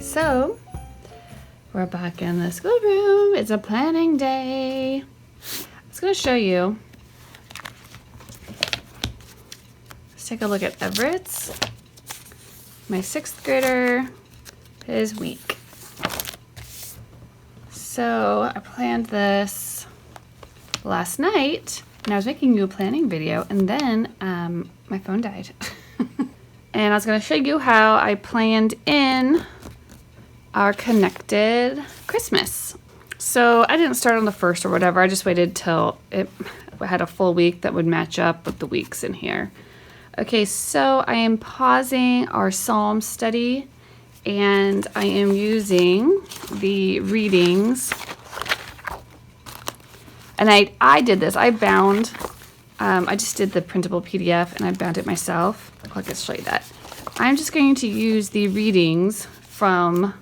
So we're back in the schoolroom. It's a planning day. I was going to show you. Let's take a look at Everett's, my 6th grader, his week. So I planned this last night, and I was making you a planning video, and then my phone died. And I was going to show you how I planned in our connected Christmas. So I didn't start on the 1st or whatever. I just waited till it had a full week that would match up with the weeks in here. Okay, so I am pausing our Psalm study, and I am using the readings. And I did this. I bound, I just did the printable PDF, and I bound it myself. I'll just show you that. I'm just going to use the readings from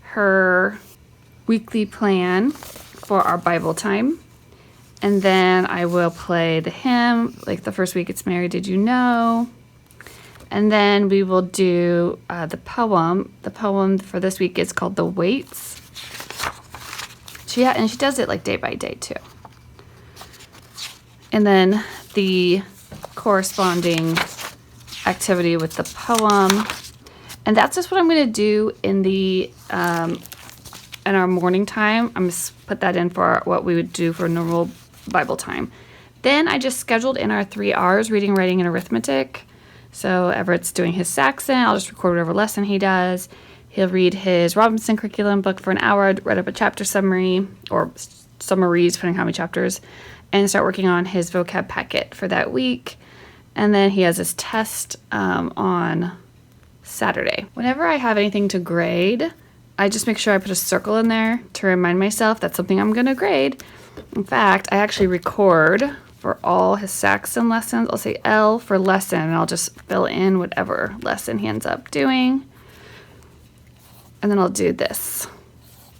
her weekly plan for our Bible time. And then I will play the hymn, like the first week it's Mary, Did You Know? And then we will do the poem. The poem for this week is called The Waits. And she does it like day by day too. And then the corresponding activity with the poem. And that's just what I'm going to do in the in our morning time. I'm going to put that in for what we would do for normal Bible time. Then I just scheduled in our 3 R's, reading, writing, and arithmetic. So Everett's doing his Saxon. I'll just record whatever lesson he does. He'll read his Robinson curriculum book for an hour, write up a chapter summary, or summaries, depending on how many chapters, and start working on his vocab packet for that week. And then he has his test on Saturday. Whenever I have anything to grade, I just make sure I put a circle in there to remind myself that's something I'm going to grade. In fact, I actually record for all his Saxon lessons. I'll say L for lesson, and I'll just fill in whatever lesson he ends up doing. And then I'll do this.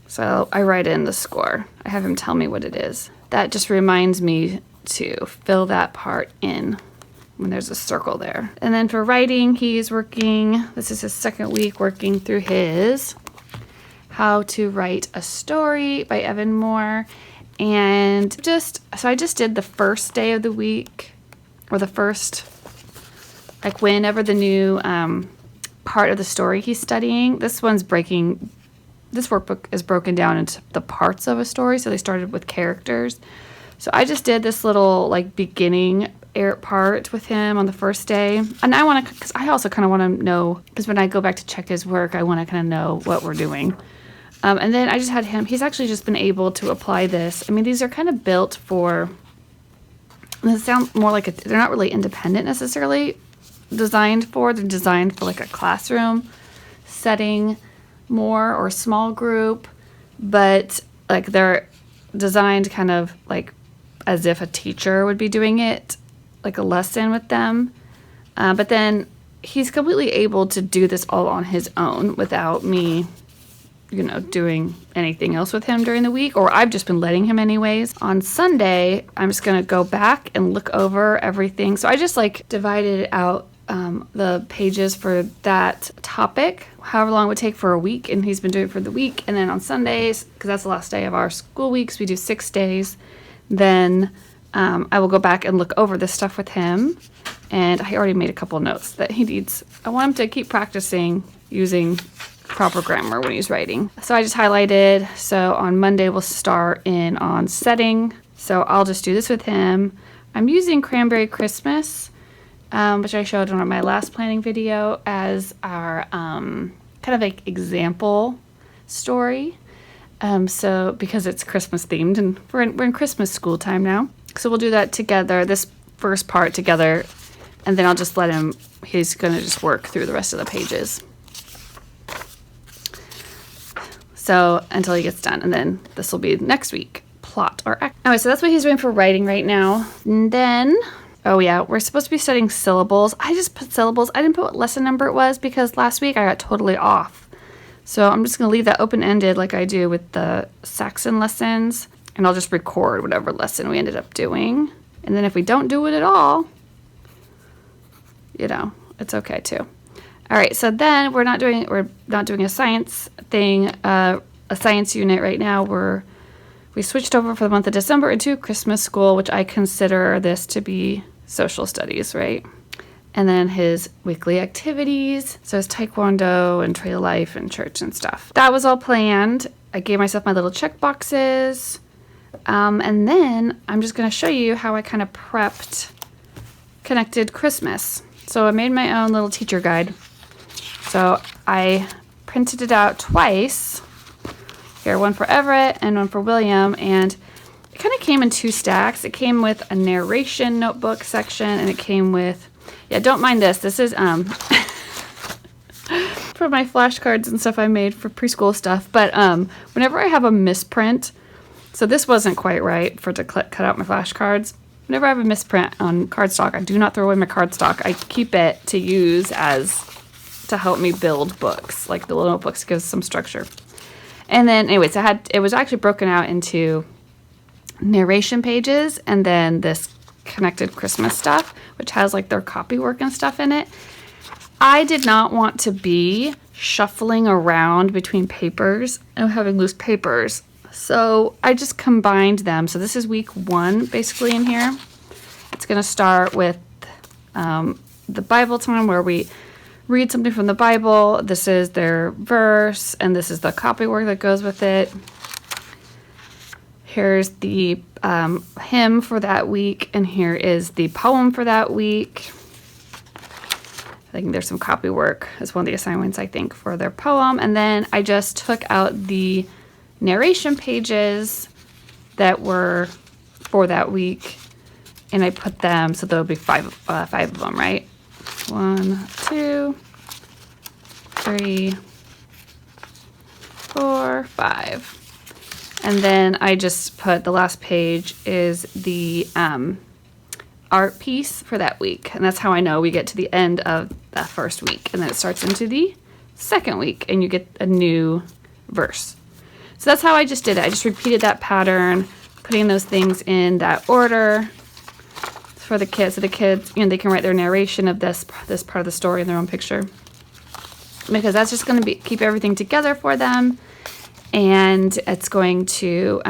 So I write in the score. I have him tell me what it is. That just reminds me to fill that part in when there's a circle there. And then for writing, he's working, this is his 2nd week, working through his How to Write a Story by Evan Moore. And so I just did the first day of the week, or the first, like whenever the new part of the story he's studying. This workbook is broken down into the parts of a story. So they started with characters. So I just did this little like beginning part with him on the first day. And I want to, because I also kind of want to know, because when I go back to check his work, I want to kind of know what we're doing. And then I just had him, he's actually just been able to apply this. I mean, these are kind of built for, they sound more like, they're not really independent necessarily they're designed for like a classroom setting more, or a small group, but like they're designed kind of like as if a teacher would be doing it, like a lesson with them. But then he's completely able to do this all on his own without me, doing anything else with him during the week, or I've just been letting him anyways. On Sunday, I'm just going to go back and look over everything. So I just like divided out the pages for that topic, however long it would take for a week, and he's been doing it for the week. And then on Sundays, because that's the last day of our school weeks, we do 6 days. Then I will go back and look over this stuff with him, and I already made a couple notes that he needs. I want him to keep practicing using proper grammar when he's writing. So I just highlighted. So on Monday we'll start in on setting. So I'll just do this with him. I'm using Cranberry Christmas, which I showed on my last planning video as our kind of like example story. So because it's Christmas themed, and we're in Christmas school time now. So we'll do that together, this first part together, and then I'll just let him, he's gonna just work through the rest of the pages. So until he gets done, and then this will be next week, plot or act. Anyway, so that's what he's doing for writing right now. And then, oh yeah, we're supposed to be studying syllables. I just put syllables. I didn't put what lesson number it was because last week I got totally off. So I'm just going to leave that open-ended like I do with the Saxon lessons, and I'll just record whatever lesson we ended up doing. And then if we don't do it at all, it's okay too. All right, so then we're not doing a science thing, a science unit right now. We switched over for the month of December into Christmas school, which I consider this to be social studies, right? And then his weekly activities, so his taekwondo and trail life and church and stuff. That was all planned. I gave myself my little check boxes. And then I'm just going to show you how I kind of prepped Connected Christmas. So I made my own little teacher guide. So I printed it out twice. Here, one for Everett and one for William. And it kind of came in 2 stacks. It came with a narration notebook section, and it came with, yeah, don't mind this. This is for my flashcards and stuff I made for preschool stuff. But whenever I have a misprint, so this wasn't quite right to cut out my flashcards. Whenever I have a misprint on cardstock, I do not throw away my cardstock. I keep it to use to help me build books, like the little notebooks, gives some structure. And then, anyways, it was actually broken out into narration pages, and then this Connected Christmas stuff, which has like their copywork and stuff in it. I did not want to be shuffling around between papers and having loose papers. So I just combined them. So this is week 1 basically in here. It's going to start with the Bible time where we read something from the Bible. This is their verse, and this is the copywork that goes with it. Here's the hymn for that week, and here is the poem for that week. I think there's some copywork as one of the assignments, I think, for their poem. And then I just took out the narration pages that were for that week, and I put them, so there'll be five of them, right? 1, 2, 3, 4, 5. And then I just put the last page is the art piece for that week. And that's how I know we get to the end of that first week. And then it starts into the second week, and you get a new verse. So that's how I just did it. I just repeated that pattern, putting those things in that order for the kids. So the kids, they can write their narration of this part of the story in their own picture, because that's just going to keep everything together for them. And it's going to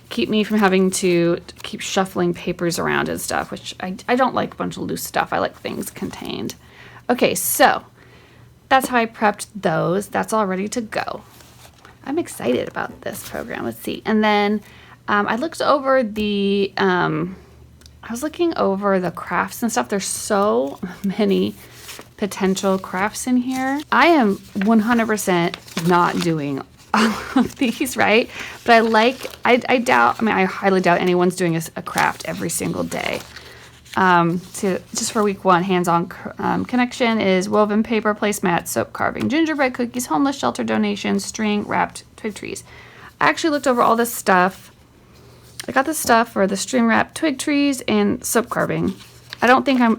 keep me from having to keep shuffling papers around and stuff, which I don't like a bunch of loose stuff. I like things contained. Okay, so that's how I prepped those. That's all ready to go. I'm excited about this program. Let's see. And then I looked over the crafts and stuff. There's so many potential crafts in here. I am 100% not doing all of these, right? But I highly doubt anyone's doing a craft every single day. So just for week 1, hands-on connection is woven paper, placemat, soap carving, gingerbread cookies, homeless shelter donations, string wrapped twig trees. I actually looked over all this stuff. I got the stuff for the string wrapped twig trees and soap carving. I doubt I'm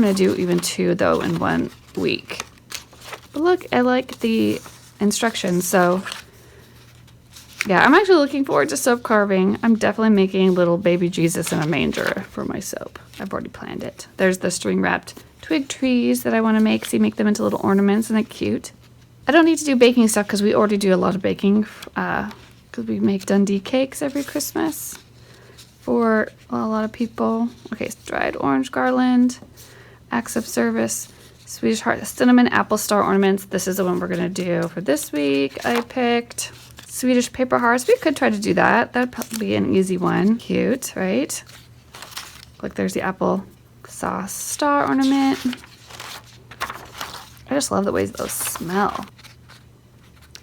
going to do even 2 though in 1 week. But look, I like the instructions. So yeah, I'm actually looking forward to soap carving. I'm definitely making little baby Jesus in a manger for my soap. I've already planned it. There's the string wrapped twig trees that I want to make. See, make them into little ornaments. Isn't that cute? I don't need to do baking stuff because we already do a lot of baking because we make Dundee cakes every Christmas for a lot of people. Okay, dried orange garland, acts of service, Swedish heart, cinnamon apple star ornaments. This is the one we're going to do for this week. I picked Swedish paper hearts. We could try to do that. That'd probably be an easy one. Cute, right? Look, there's the apple sauce star ornament. I just love the ways those smell.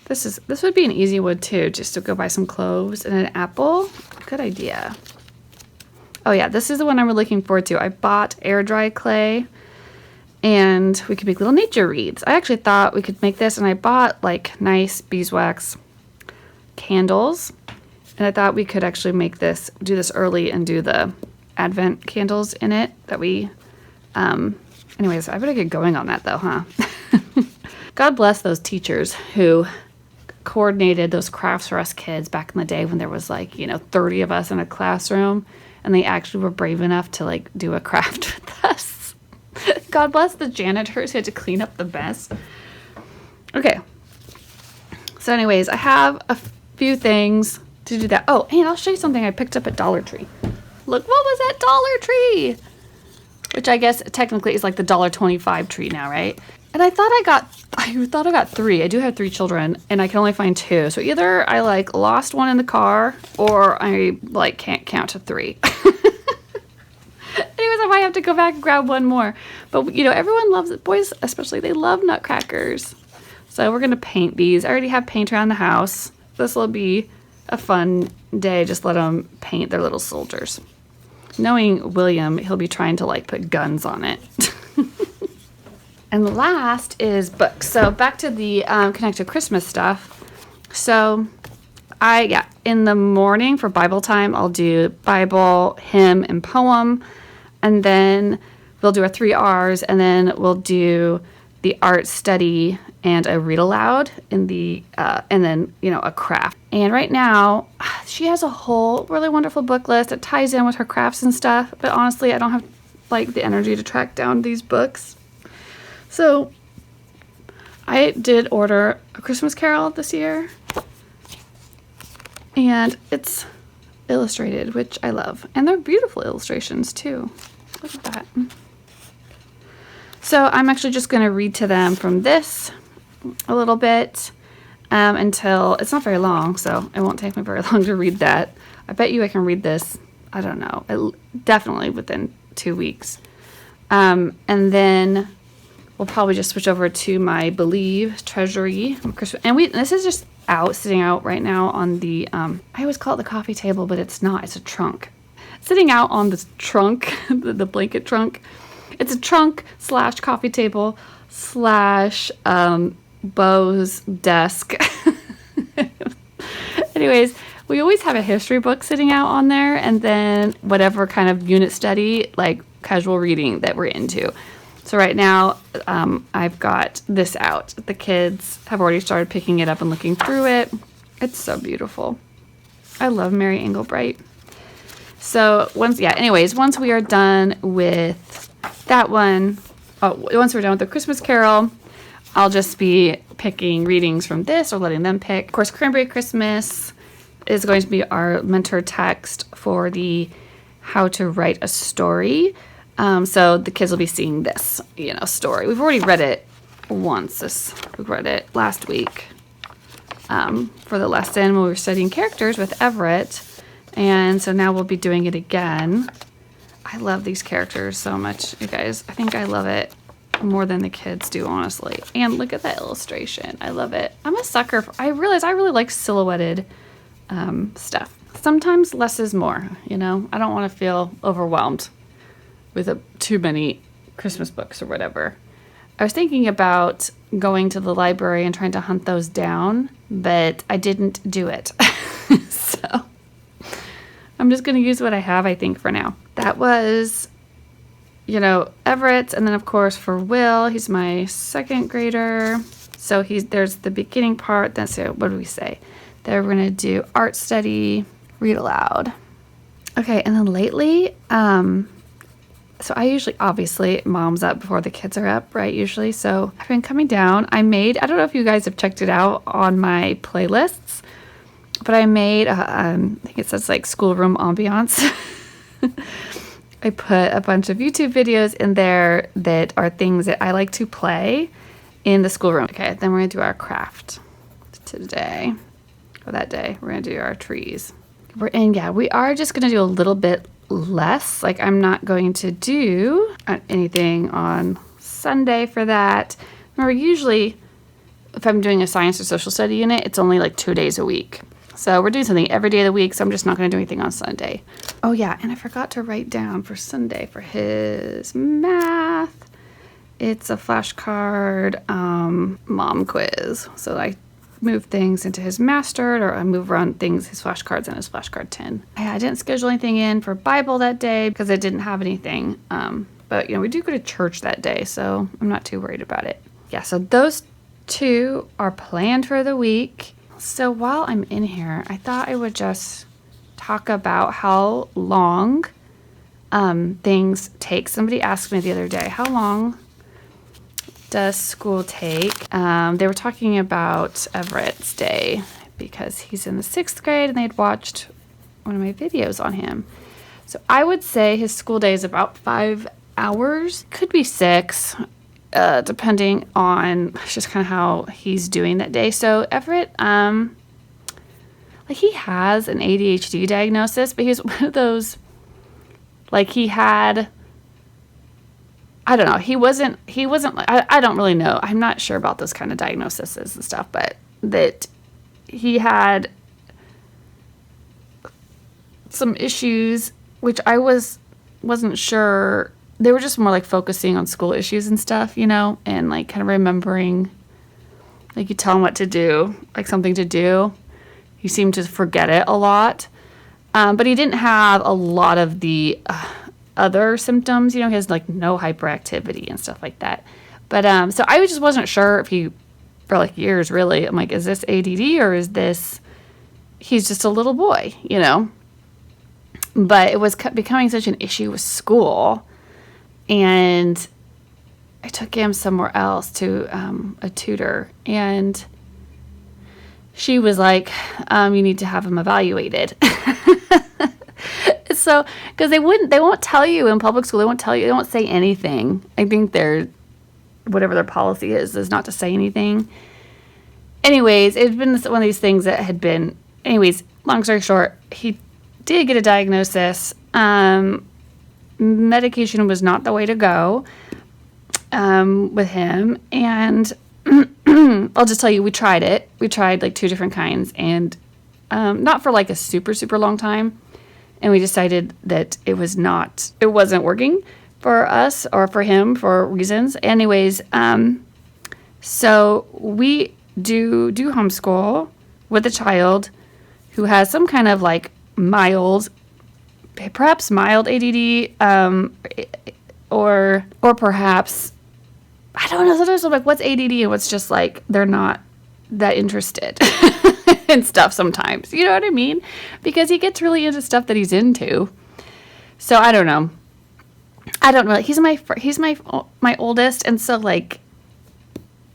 This would be an easy one too, just to go buy some cloves and an apple. Good idea. Oh yeah, this is the one I'm looking forward to. I bought air dry clay, and we could make little nature wreaths. I actually thought we could make this, and I bought like nice beeswax candles, and I thought we could actually do this early and do the Advent candles in it that we, anyways, I better get going on that though, huh? God bless those teachers who coordinated those crafts for us kids back in the day when there was 30 of us in a classroom, and they actually were brave enough to do a craft with us. God bless the janitors who had to clean up the mess. Okay. So anyways, I have a few things to do that. Oh, and I'll show you something I picked up at Dollar Tree. Look, what was at Dollar Tree? Which I guess technically is like the $1.25 tree now, right? And I thought I got 3. I do have 3 children, and I can only find 2. So either I like lost one in the car, or I like can't count to 3. Anyways, I might have to go back and grab one more. But you know, everyone loves it. Boys especially, they love nutcrackers. So we're gonna paint these. I already have paint around the house. This will be a fun day. Just let them paint their little soldiers. Knowing William, he'll be trying to like put guns on it. And the last is books. So back to the Connected Christmas stuff. So in the morning for Bible time, I'll do Bible, hymn, and poem. And then we'll do our 3 R's, and then we'll do the art study and a read aloud in the, and then, you know, a craft. And right now, she has a whole really wonderful book list that ties in with her crafts and stuff. But honestly, I don't have like the energy to track down these books. So I did order A Christmas Carol this year, and it's illustrated, which I love. And they're beautiful illustrations too. Look at that. So I'm actually just going to read to them from this a little bit until, it's not very long, so it won't take me very long to read that. I bet you I can read this, I don't know, definitely within 2 weeks. And then we'll probably just switch over to my Believe Treasury. And this is just sitting out right now on the, I always call it the coffee table, but it's not, it's a trunk. Sitting out on this trunk, the blanket trunk. It's a trunk / coffee table / Beau's desk. Anyways, we always have a history book sitting out on there, and then whatever kind of unit study, like casual reading that we're into. So right now, I've got this out. The kids have already started picking it up and looking through it. It's so beautiful. I love Mary Englebright. So once we are done with that one, once we're done with the Christmas Carol, I'll just be picking readings from this or letting them pick. Of course, Cranberry Christmas is going to be our mentor text for the How to Write a Story. So the kids will be seeing this, story. We've already read it once. We read it last week for the lesson when we were studying characters with Everett. And so now we'll be doing it again. I love these characters so much, you guys. I think I love it more than the kids do, honestly. And look at that illustration. I love it. I'm a sucker. I realize I really like silhouetted stuff. Sometimes less is more, I don't want to feel overwhelmed with too many Christmas books or whatever. I was thinking about going to the library and trying to hunt those down, but I didn't do it. So I'm just going to use what I have, I think, for now. That was, Everett. And then, of course, for Will, he's my 2nd grader. So there's the beginning part. Then, so what do we say? Then we're going to do art study, read aloud. Okay, and then lately, so I usually, obviously, mom's up before the kids are up, right, usually. So I've been coming down. I don't know if you guys have checked it out on my playlists, but I made, I think it says like schoolroom ambiance. I put a bunch of YouTube videos in there that are things that I like to play in the schoolroom. Okay, then we're going to do our craft today, or that day. We're going to do our trees. We are just going to do a little bit less. Like, I'm not going to do anything on Sunday for that. Remember, usually if I'm doing a science or social study unit, it's only like 2 days a week. So we're doing something every day of the week, so I'm just not going to do anything on Sunday. Oh yeah, and I forgot to write down for Sunday for his math. It's a flashcard mom quiz. So I move things into his mastered, or I move around things, his flashcards in his flashcard tin. I didn't schedule anything in for Bible that day because I didn't have anything. But we do go to church that day, so I'm not too worried about it. Yeah, so those 2 are planned for the week. So while I'm in here, I thought I would just talk about how long things take. Somebody asked me the other day, how long does school take? They were talking about Everett's day because he's in the 6th grade and they'd watched one of my videos on him. So I would say his school day is about 5 hours. Could be 6, depending on just kind of how he's doing that day. So Everett, like he has an ADHD diagnosis, but he's one of those, like he had, I don't know, he wasn't, I don't really know. I'm not sure about those kind of diagnoses and stuff, but that he had some issues, which I wasn't sure. They were just more like focusing on school issues and stuff, you know, and like kind of remembering, like you tell him what to do, like something to do. He seemed to forget it a lot. But he didn't have a lot of the other symptoms, you know, he has like no hyperactivity and stuff like that. But so I just wasn't sure if he, for like years really, I'm like, is this ADD or is this, he's just a little boy, you know? But it was becoming such an issue with school. And I took him somewhere else to a tutor. And she was like, you need to have him evaluated. So, because they won't tell you in public school, they won't say anything. I think whatever their policy is not to say anything. Anyways, it's been one of these things that had been, long story short, he did get a diagnosis. Medication was not the way to go with him. And I'll just tell you, we tried it. We tried like 2 different kinds and not for like a super, super long time. And we decided that it wasn't working for us or for him for reasons. Anyways, so we do homeschool with a child who has some kind of like perhaps mild ADD, or perhaps, I don't know, sometimes I'm like, what's ADD and what's just like, they're not that interested in stuff sometimes, you know what I mean? Because he gets really into stuff that he's into. So I don't know. I don't really, he's my oldest. And so like,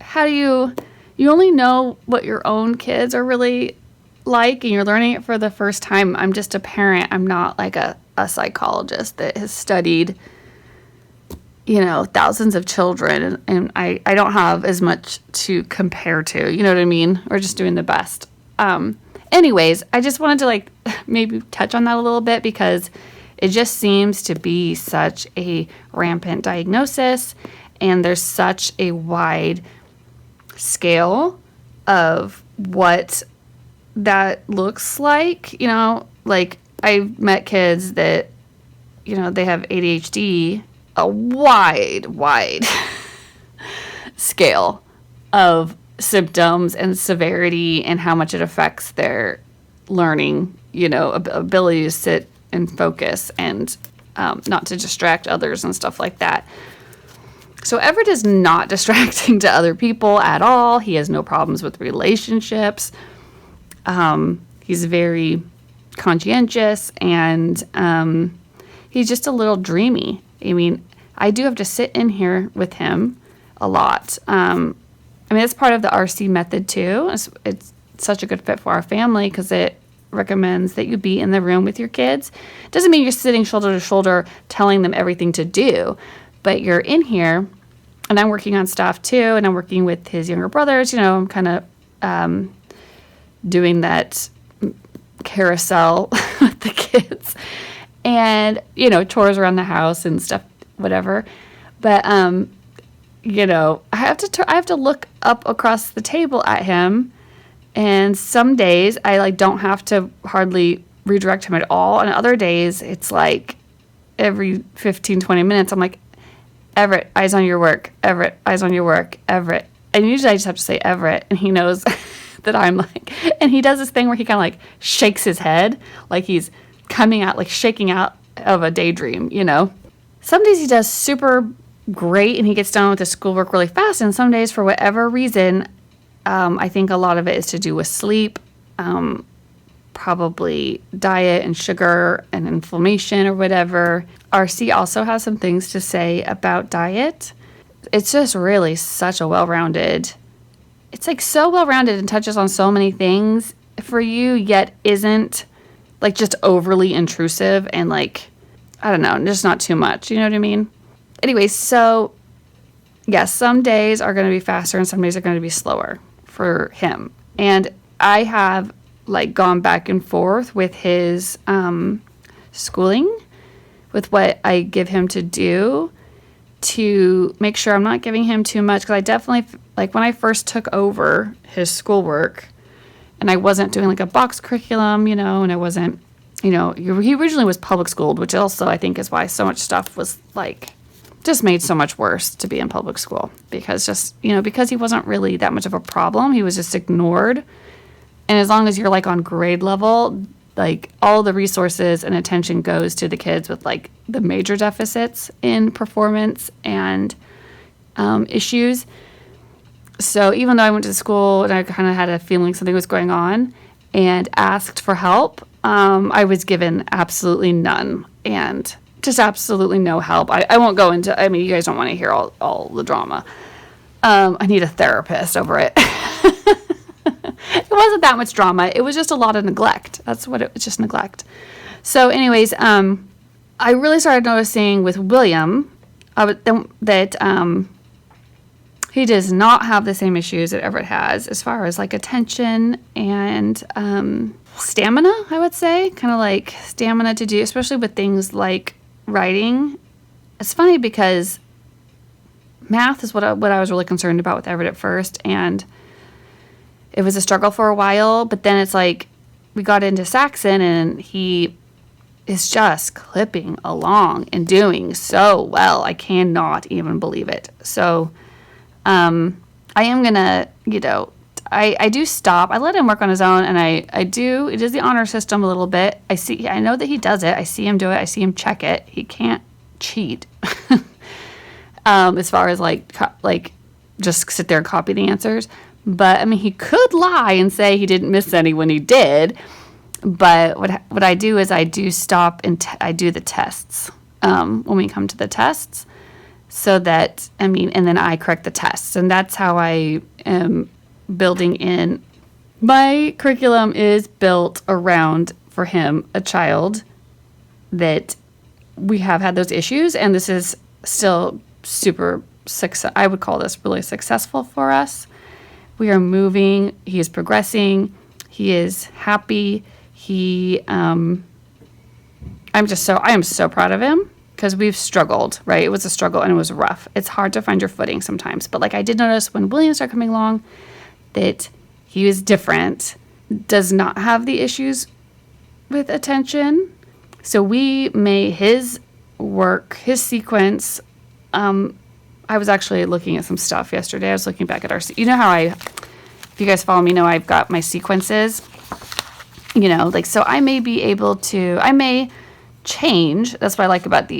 how do you only know what your own kids are really like, and you're learning it for the first time. I'm just a parent. I'm not like a psychologist that has studied, you know, thousands of children, and I don't have as much to compare to, you know what I mean? We're just doing the best. Anyways, I just wanted to like maybe touch on that a little bit because it just seems to be such a rampant diagnosis, and there's such a wide scale of what that looks like, you know, like I've met kids that, you know, they have ADHD, a wide scale of symptoms and severity and how much it affects their learning, you know, ability to sit and focus and not to distract others and stuff like that. So Everett is not distracting to other people at all. He has no problems with relationships. He's very conscientious, and he's just a little dreamy. I mean, I do have to sit in here with him a lot. I mean, it's part of the RC method too. It's such a good fit for our family because it recommends that you be in the room with your kids. Doesn't mean you're sitting shoulder to shoulder telling them everything to do, but you're in here, and I'm working on stuff too, and I'm working with his younger brothers. You know, I'm kind of doing that carousel with the kids, and you know, chores around the house and stuff, whatever. But you know, I have to look up across the table at him, and some days I like don't have to hardly redirect him at all, and other days it's like every 15-20 minutes I'm like, Everett, eyes on your work. Everett, eyes on your work. Everett. And usually I just have to say Everett, and he knows that I'm like, and he does this thing where he kind of like shakes his head like he's coming out, like shaking out of a daydream, you know. Some days he does super great and he gets done with his schoolwork really fast, and some days for whatever reason, I think a lot of it is to do with sleep, probably diet and sugar and inflammation or whatever. RC also has some things to say about diet. it's just really such a well-rounded, it's like so well-rounded and touches on so many things for you, yet isn't like just overly intrusive and like, I don't know, just not too much. You know what I mean? Anyways, so yes, some days are going to be faster and some days are going to be slower for him. And I have like gone back and forth with his schooling, with what I give him to do, to make sure I'm not giving him too much. Because I definitely, like when I first took over his schoolwork and I wasn't doing like a box curriculum, you know, and I wasn't, you know, he originally was public schooled, which also I think is why so much stuff was like just made so much worse to be in public school, because just, you know, because he wasn't really that much of a problem, he was just ignored. And as long as you're like on grade level, like all the resources and attention goes to the kids with like the major deficits in performance and issues. So even though I went to school and I kind of had a feeling something was going on and asked for help, I was given absolutely none and just absolutely no help. I won't go into, I mean, you guys don't want to hear all the drama. I need a therapist over it. It wasn't that much drama. It was just a lot of neglect. That's what it was, just neglect. So anyways, I really started noticing with William that he does not have the same issues that Everett has as far as like attention and stamina, I would say. Kind of like stamina to do, especially with things like writing. It's funny because math is what I was really concerned about with Everett at first, and it was a struggle for a while, but then it's like we got into Saxon and he is just clipping along and doing so well. I cannot even believe it. So I am going to, you know, I do stop. I let him work on his own, and it is the honor system a little bit. I know that he does it. I see him do it. I see him check it. He can't cheat as far as like just sit there and copy the answers. But I mean, he could lie and say he didn't miss any when he did. But what I do is I do stop and I do the tests when we come to the tests, so that, I mean, and then I correct the tests, and that's how I am building in. My curriculum is built around, for him, a child that we have had those issues, and this is still super success. I would call this really successful for us. We are moving. He is progressing. He is happy. I am so proud of him, because we've struggled, right? It was a struggle and it was rough. It's hard to find your footing sometimes. But like I did notice when William started coming along that he was different, does not have the issues with attention. So we made his work, his sequence, I was actually looking at some stuff yesterday. I was looking back at you know how if you guys follow me, know I've got my sequences, you know, like, so I may change. That's what I like about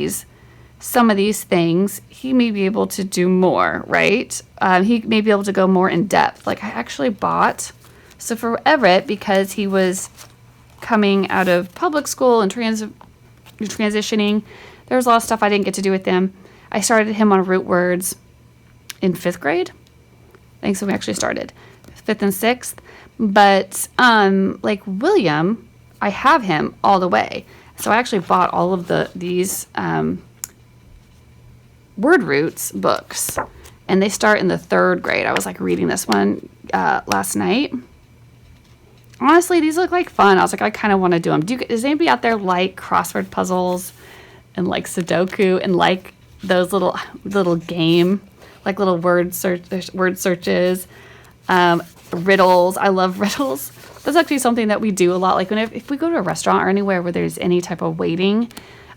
some of these things. He may be able to do more, right? He may be able to go more in depth. Like I actually bought, so for Everett, because he was coming out of public school and transitioning, there was a lot of stuff I didn't get to do with him. I started him on root words in 5th grade. I think so. We actually started 5th and 6th. But like William, I have him all the way. So I actually bought all of these word roots books, and they start in the 3rd grade. I was like reading this one last night. Honestly, these look like fun. I was like, I kind of want to do them. Does anybody out there like crossword puzzles and like Sudoku and like those little game, like little word searches, riddles? I love riddles. That's actually something that we do a lot. Like if we go to a restaurant or anywhere where there's any type of waiting,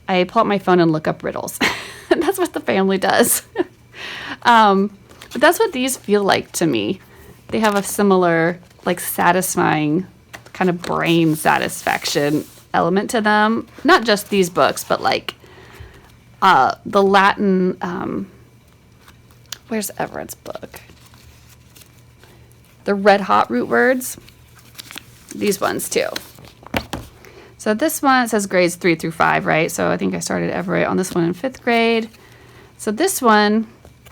I pull out my phone and look up riddles. That's what the family does. But that's what these feel like to me. They have a similar, like, satisfying kind of brain satisfaction element to them. Not just these books, but like the Latin, where's Everett's book? The Red Hot Root Words. These ones too. So this one, it says grades 3 through 5, right? So I think I started Everett on this one in 5th grade. So this one,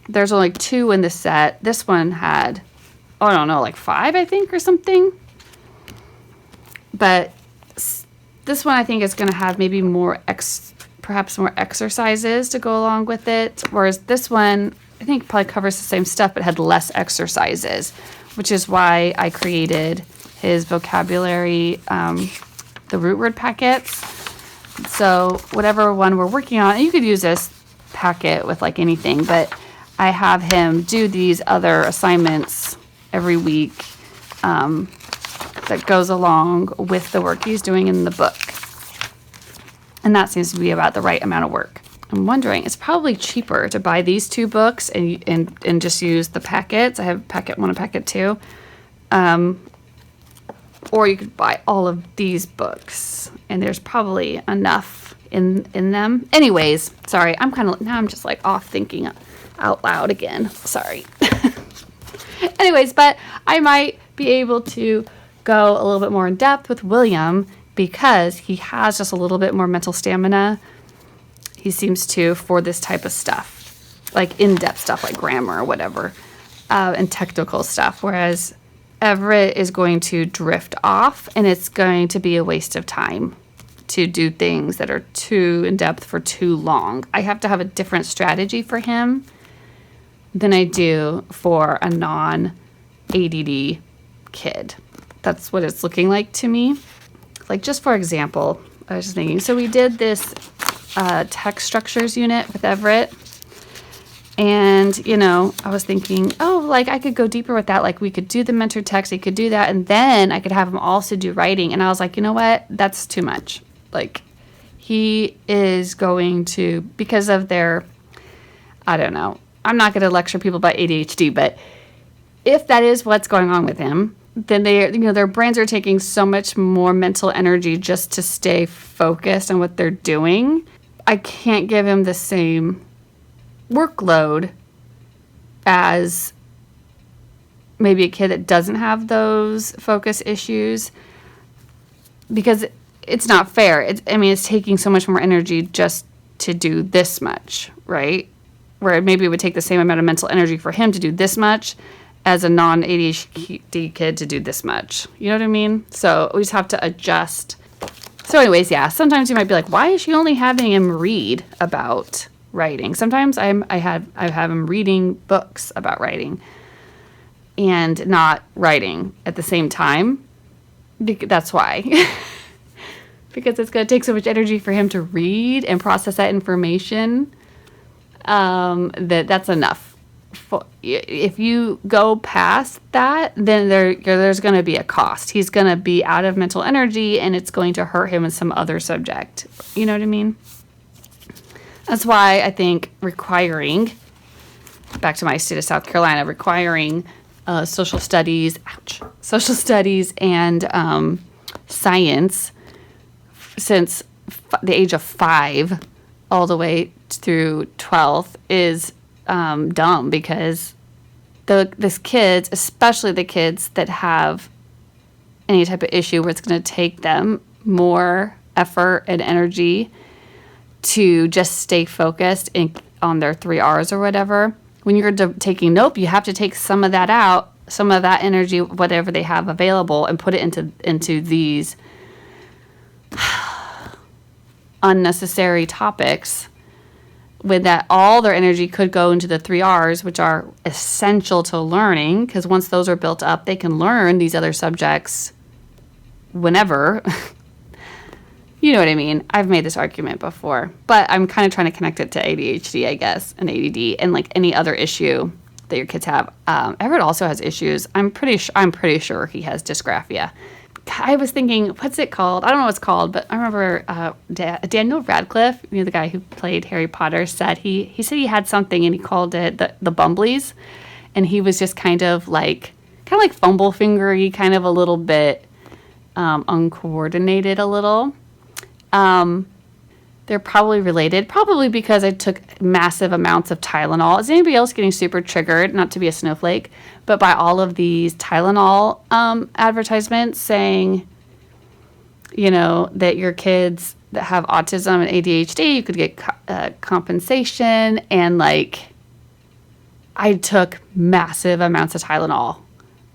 there's only 2 in the set. This one had, I don't know, like 5, I think, or something. But this one I think is going to have maybe perhaps more exercises to go along with it. Whereas this one, I think probably covers the same stuff, but had less exercises, which is why I created his vocabulary, the root word packets. So whatever one we're working on, and you could use this packet with like anything, but I have him do these other assignments every week that goes along with the work he's doing in the book. And that seems to be about the right amount of work. I'm wondering, it's probably cheaper to buy these 2 books and just use the packets. I have packet 1 and packet 2. Or you could buy all of these books, and there's probably enough in them. Anyways, sorry, I'm just like off thinking out loud again. Sorry. Anyways, but I might be able to go a little bit more in depth with William because he has just a little bit more mental stamina. He seems to for this type of stuff, like in-depth stuff like grammar or whatever, and technical stuff, whereas Everett is going to drift off, and it's going to be a waste of time to do things that are too in-depth for too long. I have to have a different strategy for him than I do for a non-ADD kid. That's what it's looking like to me. Like, just for example, I was just thinking, so we did this text structures unit with Everett. And, I was thinking, like I could go deeper with that. Like we could do the mentor text, he could do that. And then I could have him also do writing. And I was like, you know what? That's too much. Like he is going to, because of their, I don't know. I'm not going to lecture people about ADHD, but if that is what's going on with him, then their brains are taking so much more mental energy just to stay focused on what they're doing. I can't give him the same workload as maybe a kid that doesn't have those focus issues, because it's not fair. It's taking so much more energy just to do this much, right? Where maybe it would take the same amount of mental energy for him to do this much as a non-ADHD kid to do this much. You know what I mean? So we just have to adjust. So anyways, yeah, sometimes you might be like, why is she only having him read about writing? Sometimes I have him reading books about writing and not writing at the same time. That's why. Because it's going to take so much energy for him to read and process that information, that's enough. If you go past that, then there's going to be a cost. He's going to be out of mental energy, and it's going to hurt him in some other subject. You know what I mean? That's why I think back to my state of South Carolina, requiring social studies and science since the age of 5 all the way through 12th is dumb, because this kids, especially the kids that have any type of issue where it's going to take them more effort and energy to just stay focused on their 3 R's or whatever. When you're taking nope, you have to take some of that out, some of that energy, whatever they have available, and put it into these unnecessary topics, with that all their energy could go into the 3 R's, which are essential to learning, because once those are built up, they can learn these other subjects whenever. You know what I mean? I've made this argument before, but I'm kind of trying to connect it to ADHD, I guess, and ADD, and like any other issue that your kids have. Everett also has issues. I'm pretty sure he has dysgraphia. I was thinking, what's it called? I don't know what it's called, but I remember Daniel Radcliffe, the guy who played Harry Potter, said he said he had something, and he called it the Bumblies, and he was just kind of like fumble fingery, kind of a little bit uncoordinated a little. They're probably related, probably because I took massive amounts of Tylenol. Is anybody else getting super triggered, not to be a snowflake, but by all of these Tylenol advertisements saying, that your kids that have autism and ADHD, you could get compensation, and I took massive amounts of Tylenol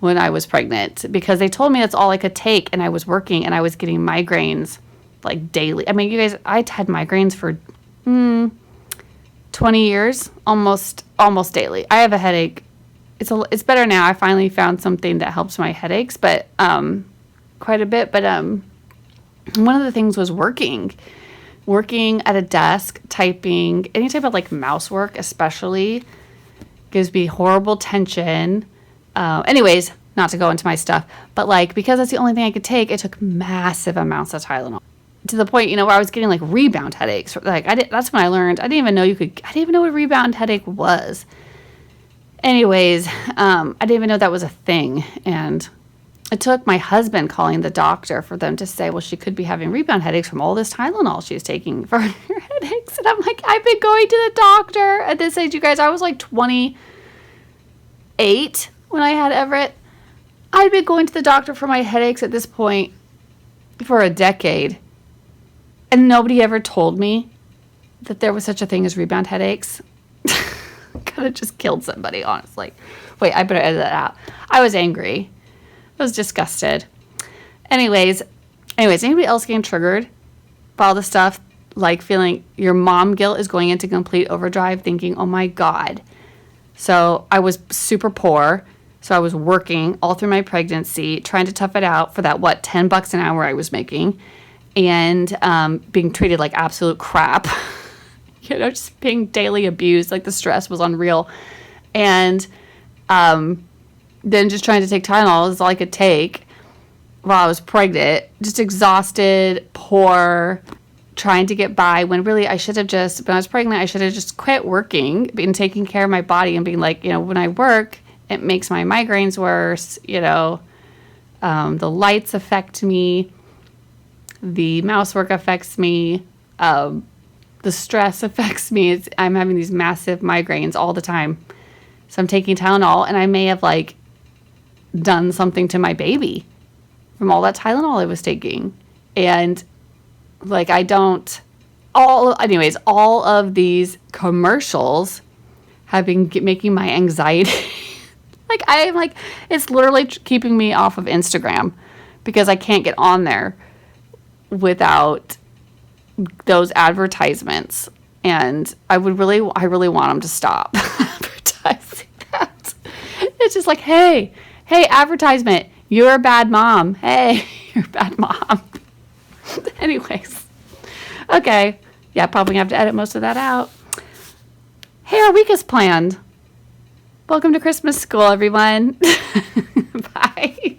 when I was pregnant because they told me that's all I could take, and I was working and I was getting migraines like daily. I mean, you guys, I had migraines for 20 years, almost daily. I have a headache. It's better now. I finally found something that helps my headaches, but quite a bit. But one of the things was working at a desk, typing, any type of like mouse work, especially gives me horrible tension. Anyways, not to go into my stuff, but like, because that's the only thing I could take, I took massive amounts of Tylenol to the point, where I was getting like rebound headaches. Like that's when I learned, I didn't even know what a rebound headache was. Anyways, I didn't even know that was a thing. And it took my husband calling the doctor for them to say, well, she could be having rebound headaches from all this Tylenol she's taking for her headaches. And I'm like, I've been going to the doctor at this age, you guys. I was like 28 when I had Everett. I'd been going to the doctor for my headaches at this point for a decade. And nobody ever told me that there was such a thing as rebound headaches. Could have just killed somebody, honestly. Wait, I better edit that out. I was angry. I was disgusted. Anyways, anybody else getting triggered by all the stuff, like feeling your mom guilt is going into complete overdrive, thinking, oh my God. So I was super poor. So I was working all through my pregnancy, trying to tough it out for that, $10 an hour I was making, and being treated like absolute crap. Just being daily abused. Like the stress was unreal. And then just trying to take Tylenol is all I could take while I was pregnant. Just exhausted, poor, trying to get by when really I should have when I was pregnant, I should have just quit working, been taking care of my body and being like, when I work, it makes my migraines worse. The lights affect me. The mouse work affects me. The stress affects me. I'm having these massive migraines all the time. So I'm taking Tylenol, and I may have done something to my baby from all that Tylenol I was taking. And all of these commercials have been making my anxiety. It's literally keeping me off of Instagram because I can't get on there without those advertisements. And I really want them to stop advertising that. It's just like, hey, advertisement, you're a bad mom. Hey, you're a bad mom. Anyways. Okay. Yeah, probably have to edit most of that out. Hey, our week is planned. Welcome to Christmas school, everyone. Bye.